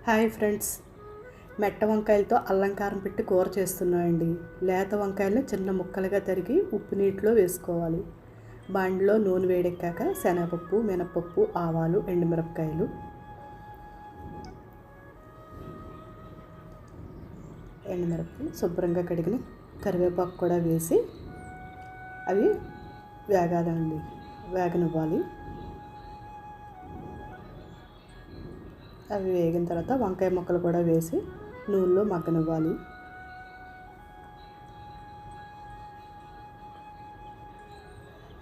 Hi friends, మెట్ట వంకాయలతో అల్లంకారం పెట్టి కూర చేస్తున్నామండి. లేత వంకాయలను చిన్న ముక్కలుగా తరిగి ఉప్పు నీటిలో వేసుకోవాలి. బాండిలో నూనె వేడెక్కాక శనగపప్పు, మినపప్పు, ఆవాలు, ఎండుమిరపకాయలు, శుభ్రంగా కడిగిన కరివేపాకు కూడా వేసి అవి వేగనివ్వాలి. అవి వేగిన తర్వాత వంకాయ ముక్కలు కూడా వేసి నూనెలో మగ్గనివ్వాలి.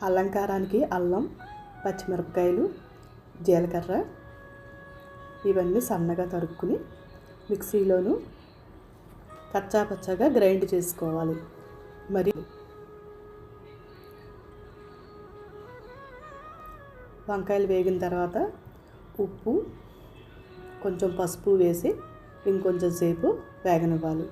అలంకారానికి అల్లం, పచ్చిమిరపకాయలు, జీలకర్ర ఇవన్నీ సన్నగా తరుక్కుని మిక్సీలోను కచ్చాపచ్చాగా గ్రైండ్ చేసుకోవాలి. మరి వంకాయలు వేగిన తర్వాత ఉప్పు, కొంచెం పసుపు వేసి ఇంకొంచెం సేపు వేగనివ్వాలి.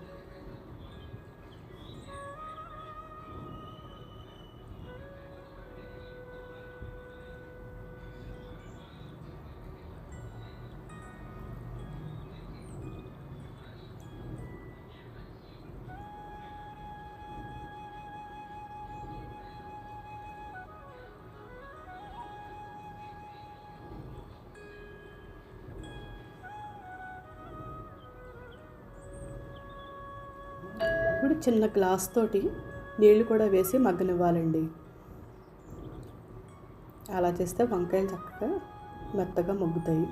ఇప్పుడు చిన్న గ్లాస్ తోటి నీళ్ళు కూడా వేసి మగ్గనివ్వాలండి. అలా చేస్తే వంకాయలు చక్కగా మెత్తగా మగ్గుతాయి.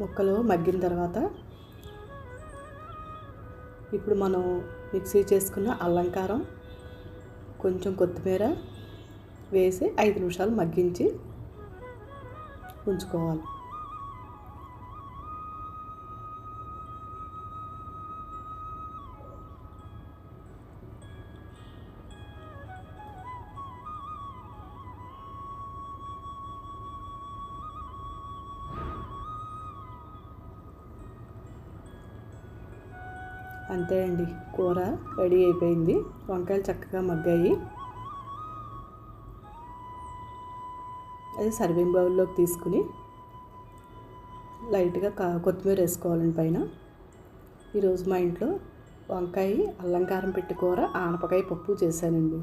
ముక్కలు మగ్గిన తర్వాత ఇప్పుడు మనం మిక్సీ చేసుకున్న అల్లంకారం, కొంచెం కొత్తిమీర వేసి 5 నిమిషాలు మగ్గించి ఉంచుకోవాలి. అంతే అండి, కూర రెడీ అయిపోయింది. వంకాయలు చక్కగా మగ్గాయి. అది సర్వింగ్ బౌల్లోకి తీసుకుని లైట్గా కొత్తిమీర వేసుకోవాలండి పైన. ఈరోజు మా ఇంట్లో వంకాయ అల్లంకారం పెట్టి కూర, ఆనపకాయ పప్పు చేశానండి.